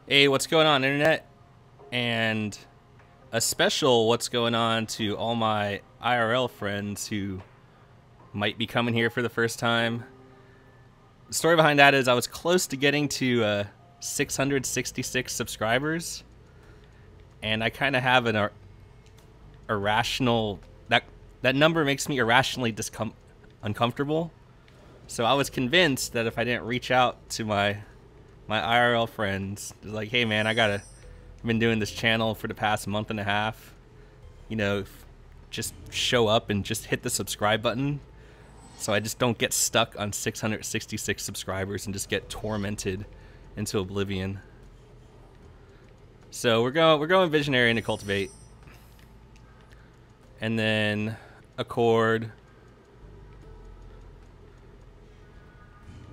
Hey, what's going on, internet? And a special what's going on to all my IRL friends who might be coming here for the first time. The story behind that is I was close to getting to 666 subscribers, and I kind of have an irrational that number makes me irrationally uncomfortable. So I was convinced that if I didn't reach out to my IRL friends, like, hey man, I've been doing this channel for the past month and a half, you know, just show up and just hit the subscribe button so I just don't get stuck on 666 subscribers and just get tormented into oblivion. So we're going visionary into cultivate, and then accord.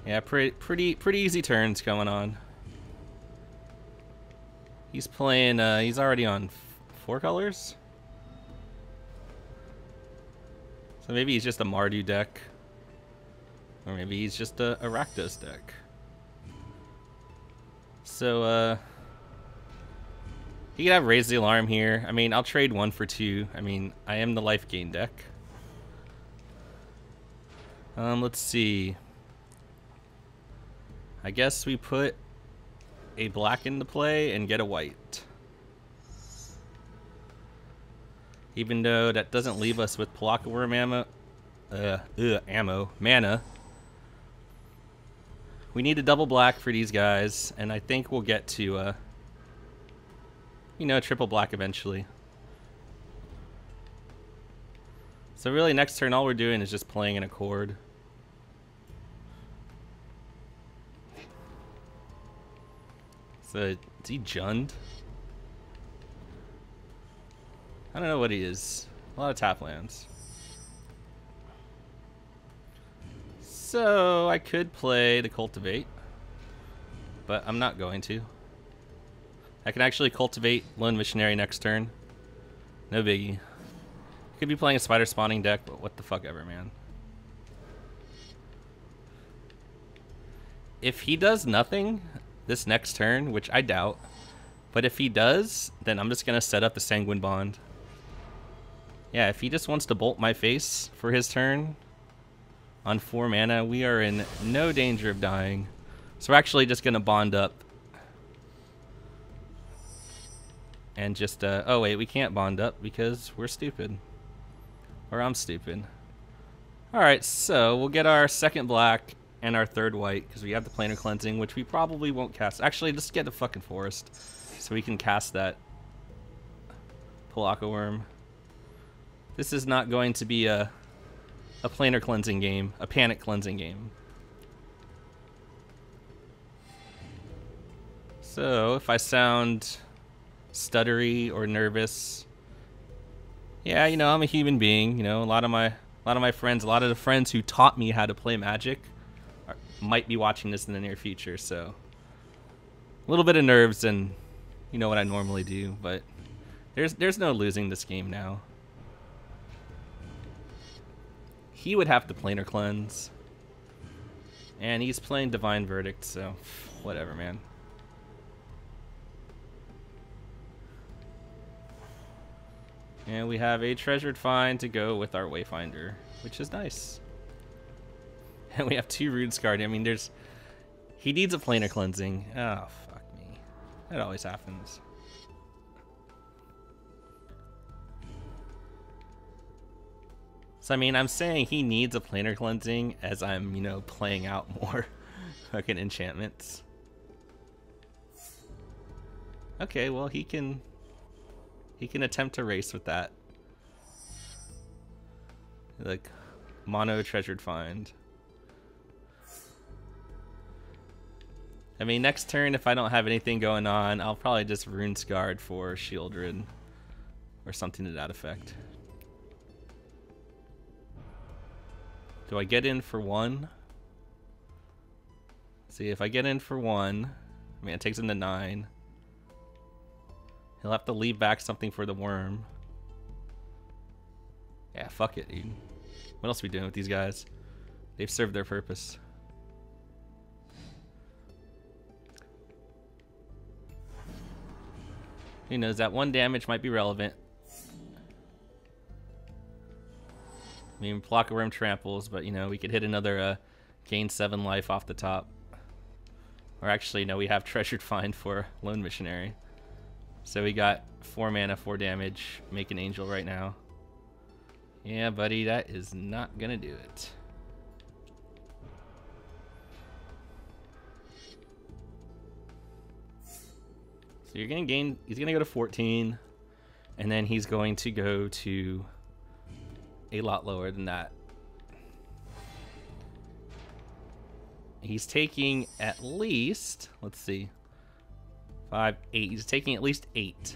Yeah, pretty easy turns going on. He's playing, he's already on 4 colors. So maybe he's just a Mardu deck. Or maybe he's just a Rakdos deck. So, he could have Raise the Alarm here. I mean, I'll trade 1 for 2. I mean, I am the Lifegain deck. Let's see. I guess we put a black into play and get a white. Even though that doesn't leave us with Palaka Worm mana. We need a double black for these guys, and I think we'll get to, you know, triple black eventually. So really next turn all we're doing is just playing an accord. So, is he Jund? I don't know what he is. A lot of tap lands. So, I could play the Cultivate, but I'm not going to. I can actually Cultivate Lone Missionary next turn. No biggie. Could be playing a Spider Spawning deck, but what the fuck ever, man. If he does nothing this next turn, which I doubt, but if he does, then I'm just gonna set up the Sanguine Bond. Yeah, if he just wants to bolt my face for his turn on 4 mana, we are in no danger of dying. So we're actually just gonna bond up and just oh wait, we can't bond up because we're stupid, or I'm stupid. All right, so we'll get our second black and our third white, because we have the Planar Cleansing, which we probably won't cast. Actually, just get the fucking Forest, so we can cast that Palaka Worm. This is not going to be a Planar Cleansing game, a Panic Cleansing game. So, if I sound stuttery or nervous, yeah, you know, I'm a human being. You know, a lot of my friends, a lot of the friends who taught me how to play Magic might be watching this in the near future, so a little bit of nerves and you know what I normally do, but there's no losing this game now. He would have to Planar Cleanse, and he's playing Divine Verdict, so whatever, man. And we have a Treasured Find to go with our Wayfinder, which is nice. And we have 2 Rune Scarred. I mean, he needs a Planar Cleansing. Oh, fuck me. That always happens. So, I mean, I'm saying he needs a Planar Cleansing as I'm, you know, playing out more fucking enchantments. Okay, well, he can attempt to race with that. Like, mono Treasured Find. I mean, next turn, if I don't have anything going on, I'll probably just Rune Scarred for Shieldred or something to that effect. Do I get in for 1? See, if I get in for 1, I mean, it takes him to 9. He'll have to leave back something for the worm. Yeah, fuck it, dude. What else are we doing with these guys? They've served their purpose. Who knows, that 1 damage might be relevant. I mean, block a rim tramples, but you know, we could hit another gain 7 life off the top. Or actually, no, we have Treasured Find for Lone Missionary. So we got 4 mana, 4 damage, make an angel right now. Yeah, buddy, that is not gonna do it. So you're gonna gain, he's gonna go to 14, and then he's going to go to a lot lower than that. He's taking at least, let's see, 5, 8. He's taking at least 8.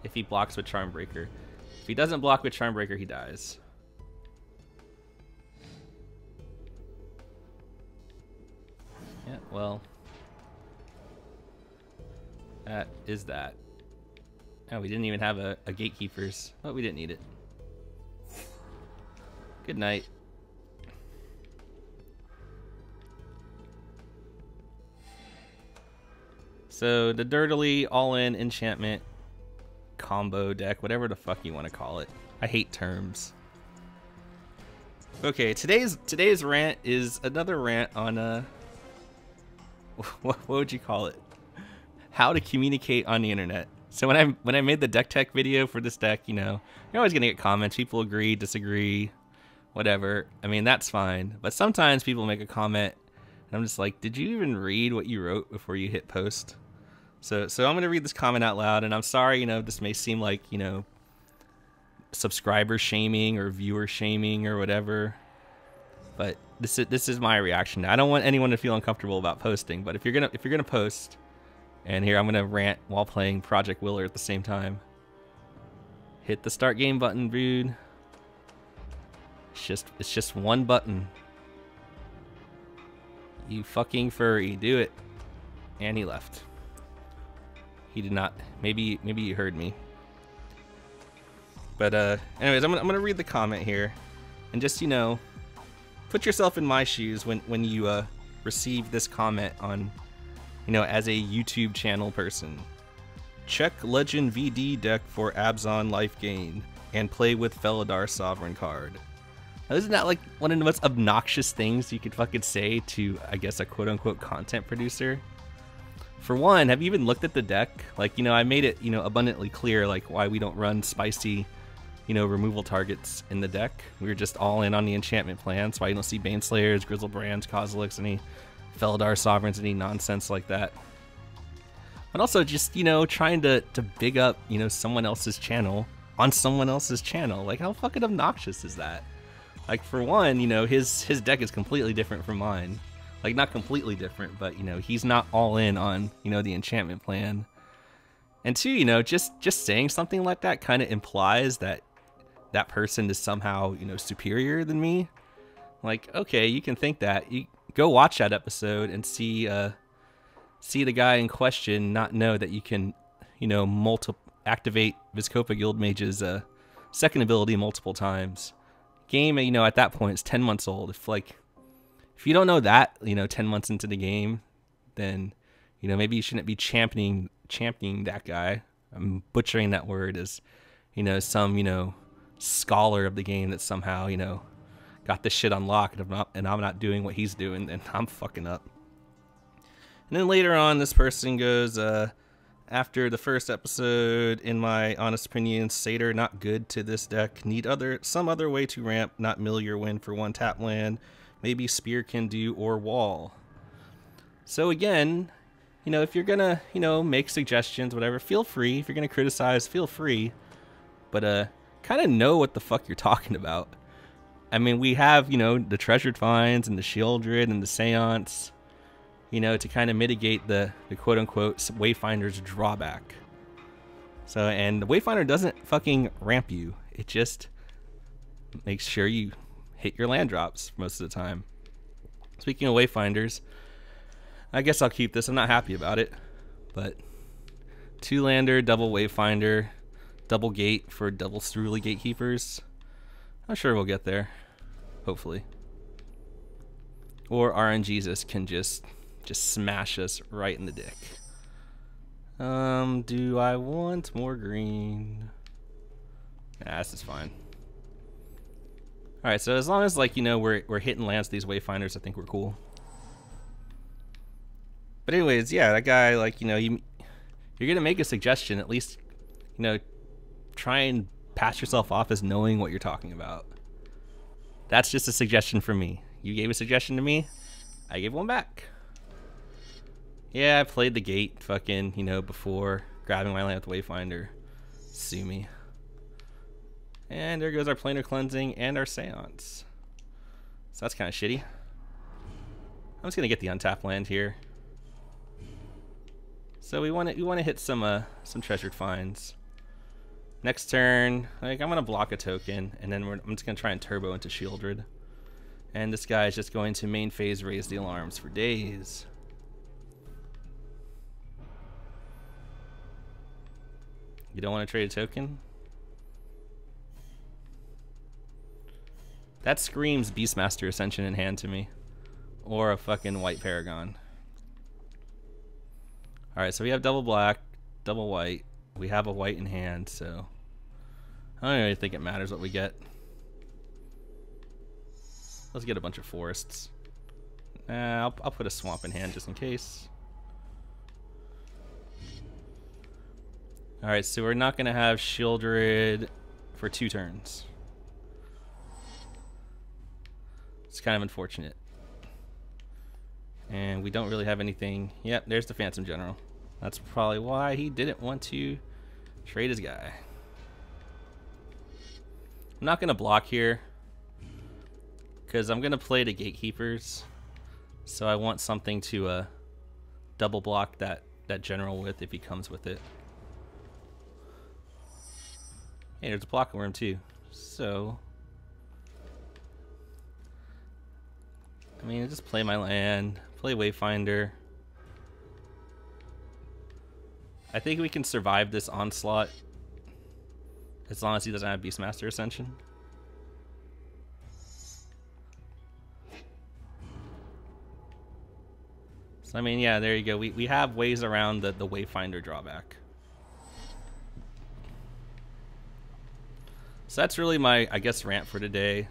If he blocks with Charmbreaker. If he doesn't block with Charmbreaker, he dies. Yeah, well, that is that. Oh, we didn't even have a Gatekeepers, but we didn't need it. Good night. So the Dirtily all-in enchantment combo deck, whatever the fuck you want to call it. I hate terms. Okay, today's rant is another rant on what would you call it? How to communicate on the internet. So when I made the deck tech video for this deck, you know, you're always gonna get comments. People agree, disagree, whatever. I mean, that's fine. But sometimes people make a comment, and I'm just like, did you even read what you wrote before you hit post? So I'm gonna read this comment out loud, and I'm sorry, you know, this may seem like, you know, subscriber shaming or viewer shaming or whatever, but this is my reaction. I don't want anyone to feel uncomfortable about posting, but if you're gonna post, and here I'm gonna rant while playing Project Willer at the same time. Hit the start game button, dude. It's just one button. You fucking furry, do it. And he left. He did not. Maybe you heard me. But anyways, I'm gonna read the comment here, and just, you know, put yourself in my shoes when you receive this comment on, you know, as a YouTube channel person. Check Legend VD deck for Abzan Lifegain and play with Felidar Sovereign card. Now, isn't that like one of the most obnoxious things you could fucking say to, I guess, a quote-unquote content producer? For one, have you even looked at the deck? Like, you know, I made it, you know, abundantly clear, like, why we don't run spicy, you know, removal targets in the deck. We were just all in on the enchantment plan, so why you don't see Baneslayers, Grizzlebrands, Kozileks, any Felidar Sovereigns, any nonsense like that. But also just, you know, trying to big up, you know, someone else's channel on someone else's channel. Like, how fucking obnoxious is that? Like, for one, you know, his deck is completely different from mine. Like, not completely different, but, you know, he's not all in on, you know, the enchantment plan. And two, you know, just saying something like that kind of implies that that person is somehow, you know, superior than me. Like, okay, you can think that. You go watch that episode and see the guy in question not know that you can, you know, activate Vizkopa Guildmage's second ability multiple times. Game, you know, at that point is 10 months old. If you don't know that, you know, 10 months into the game, then, you know, maybe you shouldn't be championing that guy. I'm butchering that word as, you know, some, you know, scholar of the game that somehow, you know, got this shit unlocked, and I'm not doing what he's doing, then I'm fucking up. And then later on, this person goes, after the first episode, in my honest opinion, Satyr not good to this deck. Need some other way to ramp, not mill your win for one tap land. Maybe Spear can do, or Wall. So again, you know, if you're gonna, you know, make suggestions, whatever, feel free. If you're gonna criticize, feel free. But kind of know what the fuck you're talking about. I mean, we have, you know, the Treasured Finds and the Shieldred and the Seance, you know, to kind of mitigate the quote-unquote Wayfinder's drawback. So, and the Wayfinder doesn't fucking ramp you. It just makes sure you hit your land drops most of the time. Speaking of Wayfinders, I guess I'll keep this. I'm not happy about it, but 2-lander, double Wayfinder, double gate for double Cerulean Gatekeepers. I'm sure we'll get there, hopefully. Or RNGesus can just smash us right in the dick. Do I want more green? Nah, this is fine. Alright, so as long as, like, you know, we're hitting lands these wayfinders, I think we're cool. But anyways, yeah, that guy, like, you know, you're gonna make a suggestion, at least, you know, try and pass yourself off as knowing what you're talking about. That's just a suggestion from me. You gave a suggestion to me, I gave one back. Yeah, I played the gate fucking, you know, before grabbing my land with Wayfinder. Sue me. And there goes our planar cleansing and our seance. So that's kind of shitty. I'm just gonna get the untapped land here. So we want to hit some treasured finds. Next turn, like, I'm gonna block a token, and then I'm just gonna try and turbo into Shieldred. And this guy is just going to main phase raise the alarms for days. You don't want to trade a token? That screams Beastmaster Ascension in hand to me. Or a fucking white Paragon. Alright, so we have double black, double white. We have a white in hand, so I don't really think it matters what we get. Let's get a bunch of forests. I'll put a swamp in hand just in case. Alright, so we're not going to have Shieldred for 2 turns. It's kind of unfortunate. And we don't really have anything. Yep, there's the Phantom General. That's probably why he didn't want to trade his guy. I'm not going to block here, because I'm going to play the Gatekeepers. So I want something to double block that General with if he comes with it. Hey, there's a block worm too. So, I mean, just play my land, play Wayfinder. I think we can survive this onslaught as long as he doesn't have Beastmaster Ascension. So, I mean, yeah, there you go. We have ways around the Wayfinder drawback. So that's really my, I guess, rant for today.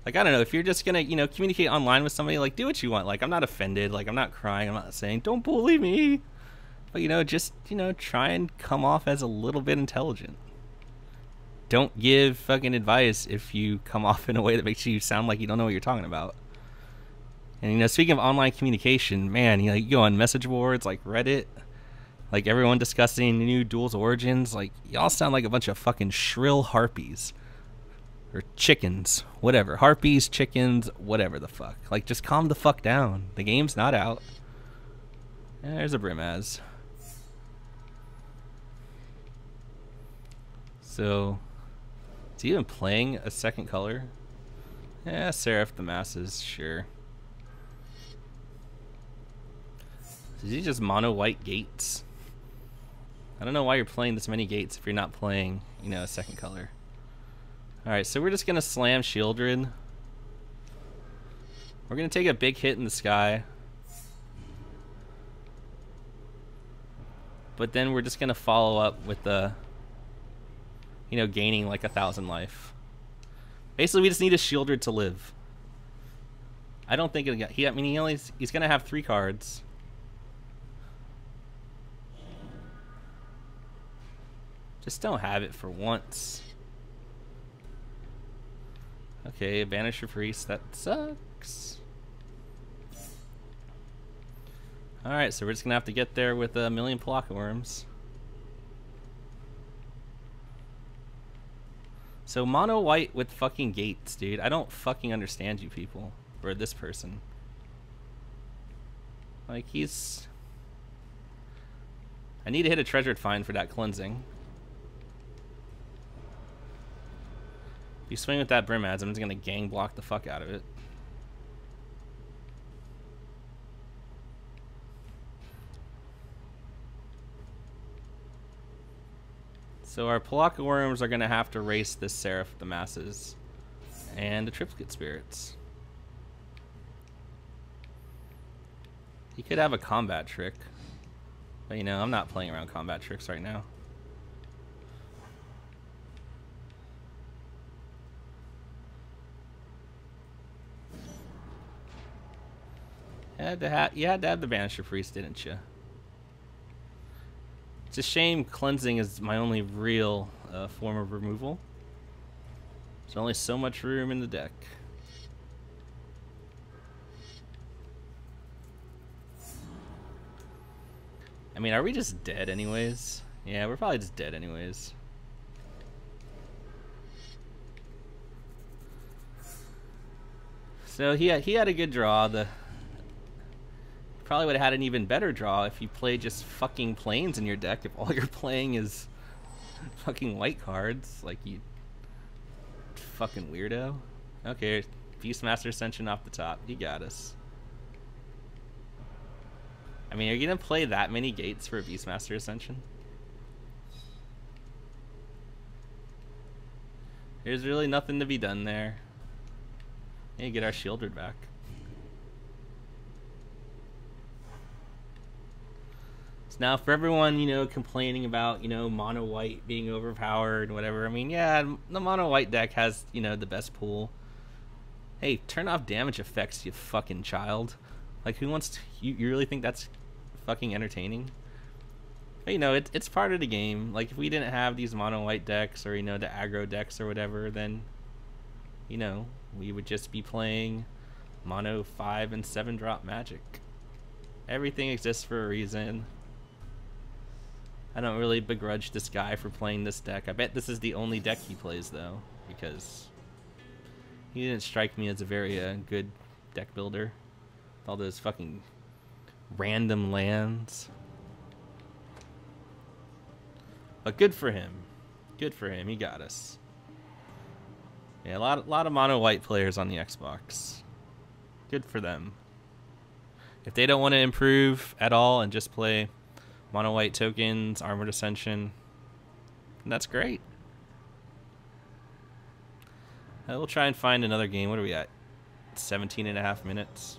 Like, I don't know, if you're just gonna, you know, communicate online with somebody, like, do what you want. Like, I'm not offended. Like, I'm not crying. I'm not saying, don't bully me. But, you know, just, you know, try and come off as a little bit intelligent. Don't give fucking advice if you come off in a way that makes you sound like you don't know what you're talking about. And, you know, speaking of online communication, man, you know, you go on message boards like Reddit, like everyone discussing new Duel's origins, like, y'all sound like a bunch of fucking shrill harpies. Or chickens, whatever. Harpies, chickens, whatever the fuck. Like, just calm the fuck down. The game's not out. And there's a Brimaz. So, is he even playing a second color? Yeah, Seraph the Masses, sure. Is he just mono white gates? I don't know why you're playing this many gates if you're not playing, you know, a second color. Alright, so we're just gonna slam Shieldred. We're gonna take a big hit in the sky. But then we're just gonna follow up with the, you know, gaining like 1,000 life. Basically, we just need a Shieldred to live. I don't think it'll get, I mean, he's gonna have 3 cards. Just don't have it for once. Okay, Banisher Priest, that sucks. Alright, so we're just gonna have to get there with a million Palaka Worms. So mono white with fucking gates, dude. I don't fucking understand you people. Or this person. Like, he's... I need to hit a treasured find for that cleansing. If you swing with that Brimaz, I'm just gonna gang block the fuck out of it. So our Palaka Worms are gonna have to race this Seraph the Masses and the Triplicate Spirits. He could have a combat trick. But you know, I'm not playing around combat tricks right now. You had to have the Banisher Priest, didn't you? It's a shame cleansing is my only real form of removal. There's only so much room in the deck. I mean, are we just dead anyways? Yeah, we're probably just dead anyways. So he had a good draw. Probably would have had an even better draw if you played just fucking planes in your deck. If all you're playing is fucking white cards, like you fucking weirdo. Okay, Beastmaster Ascension off the top. You got us. I mean, are you gonna play that many gates for a Beastmaster Ascension? There's really nothing to be done there. Hey, get our Shieldred back. Now, for everyone, you know, complaining about, you know, mono white being overpowered and whatever, I mean, yeah, the mono white deck has, you know, the best pool. Hey, turn off damage effects, you fucking child. Like, who wants to, you really think that's fucking entertaining? But, you know, it's part of the game. Like, if we didn't have these mono white decks or, you know, the aggro decks or whatever, then, you know, we would just be playing mono 5 and 7 drop Magic. Everything exists for a reason. I don't really begrudge this guy for playing this deck. I bet this is the only deck he plays, though, because he didn't strike me as a very good deck builder. All those fucking random lands. But good for him. Good for him. He got us. Yeah, a lot of mono white players on the Xbox. Good for them. If they don't want to improve at all and just play mono white tokens, Armored Ascension, that's great. We'll try and find another game. What are we at? 17.5 minutes.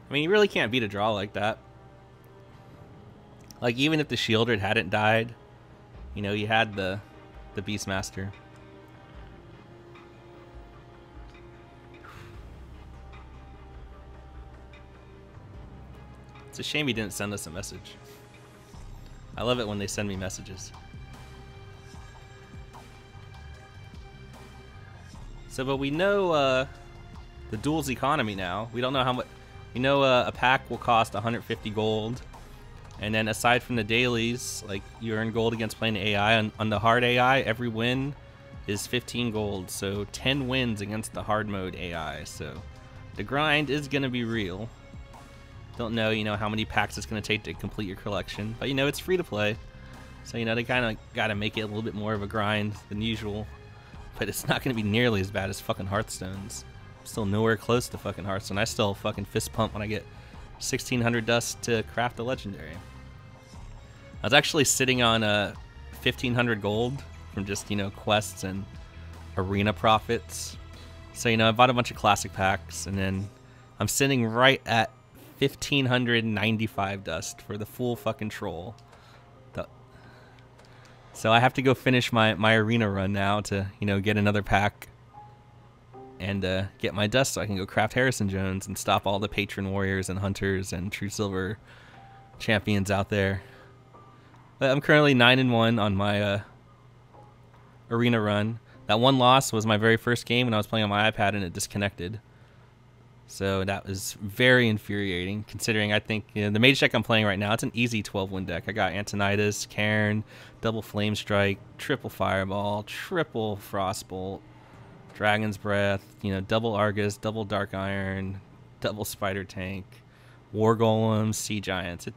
I mean, you really can't beat a draw like that. Like, even if the Shieldred hadn't died, you know, you had the Beastmaster. It's a shame he didn't send us a message. I love it when they send me messages. So, but we know the duel's economy now. We don't know how much. We know a pack will cost 150 gold. And then aside from the dailies, like, you earn gold against playing AI. On the hard AI, every win is 15 gold. So 10 wins against the hard mode AI. So the grind is going to be real. Don't know, you know, how many packs it's going to take to complete your collection. But, you know, it's free to play. So, you know, they kind of got to make it a little bit more of a grind than usual. But it's not going to be nearly as bad as fucking Hearthstone's. I'm still nowhere close to fucking Hearthstone. I still fucking fist pump when I get 1,600 dust to craft a legendary. I was actually sitting on 1,500 gold from just, you know, quests and arena profits. So, you know, I bought a bunch of classic packs, and then I'm sitting right at 1,595 dust for the full fucking troll. So I have to go finish my arena run now to, you know, get another pack and get my dust so I can go craft Harrison Jones and stop all the patron warriors and hunters and true silver champions out there. But I'm currently 9-1 on my arena run. That one loss was my very first game when I was playing on my iPad and it disconnected. So that was very infuriating, considering I think, you know, the mage deck I'm playing right now, it's an easy 12-win deck. I got Antonidas, Cairn, double Flame Strike, triple Fireball, triple Frostbolt, Dragon's Breath, you know, double Argus, double Dark Iron, double Spider Tank, War Golems, Sea Giants.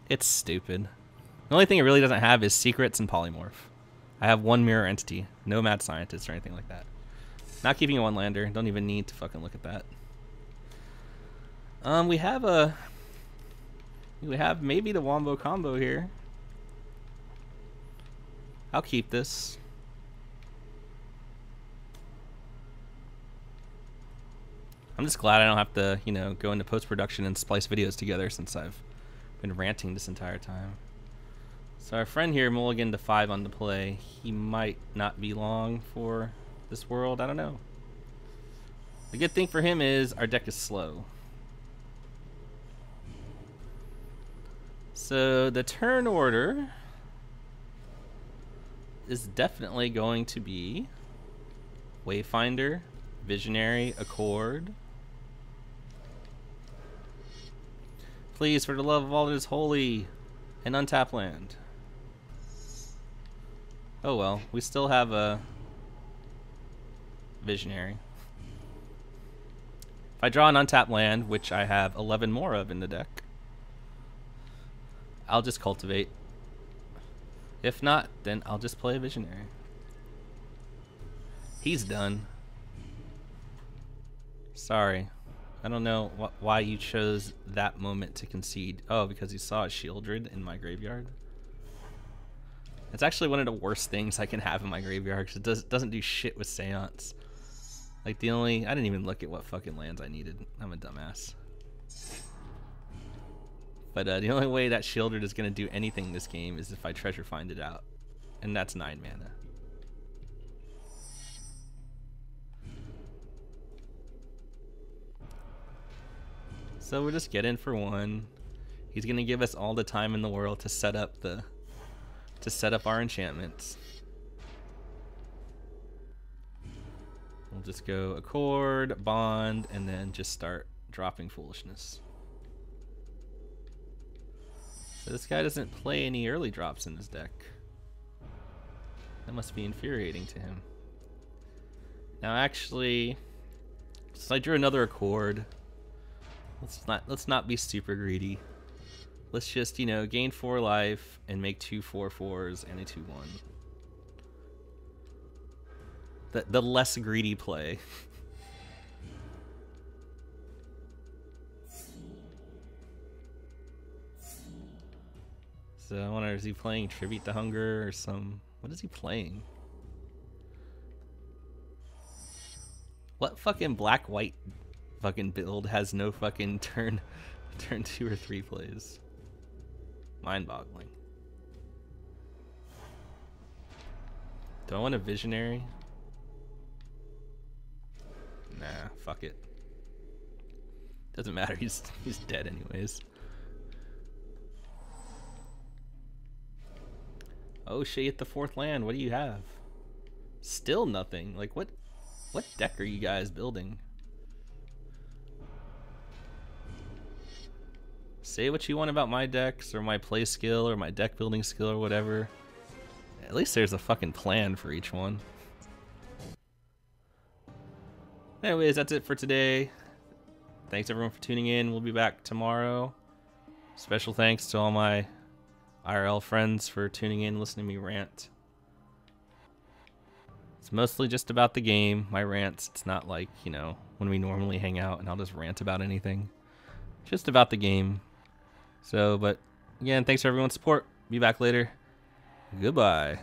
It's stupid. The only thing it really doesn't have is Secrets and Polymorph. I have one Mirror Entity, no Mad Scientist or anything like that. Not keeping a one-lander, don't even need to fucking look at that. We have maybe the Wombo combo here. I'll keep this. I'm just glad I don't have to, you know, go into post-production and splice videos together since I've been ranting this entire time. So our friend here mulliganed to 5 on the play. He might not be long for this world. I don't know. The good thing for him is our deck is slow. So the turn order is definitely going to be Wayfinder, Visionary, Accord. Please, for the love of all that is holy, an untap land. Oh well, we still have a Visionary. If I draw an untapped land, which I have 11 more of in the deck, I'll just cultivate. If not, then I'll just play a Visionary. He's done. Sorry. I don't know why you chose that moment to concede. Oh, because you saw a Shieldred in my graveyard? It's actually one of the worst things I can have in my graveyard because it doesn't do shit with Seance. Like I didn't even look at what fucking lands I needed. I'm a dumbass. But the only way that Shieldred is going to do anything this game is if I treasure find it out. And that's 9 mana. So we'll just get in for 1. He's going to give us all the time in the world to set up our enchantments. We'll just go Accord, Bond, and then just start dropping foolishness. So this guy doesn't play any early drops in his deck. That must be infuriating to him. Now actually, since I drew another Accord, let's not be super greedy. Let's just, you know, gain 4 life and make 2 4/4s and a 2/1. The less greedy play. So I wonder, is he playing Tribute to Hunger or some... What is he playing? What fucking black-white fucking build has no fucking turn 2 or 3 plays? Mind-boggling. Do I want a Visionary? Nah, fuck it. Doesn't matter, he's dead anyways. Oh shit, hit the 4th land. What do you have? Still nothing. Like what deck are you guys building? Say what you want about my decks or my play skill or my deck building skill or whatever. At least there's a fucking plan for each one. Anyways, that's it for today. Thanks everyone for tuning in. We'll be back tomorrow. Special thanks to all my IRL friends for tuning in, listening to me rant. It's mostly just about the game, my rants. It's not like, you know, when we normally hang out and I'll just rant about anything. Just about the game. So, but again, thanks for everyone's support. Be back later. Goodbye.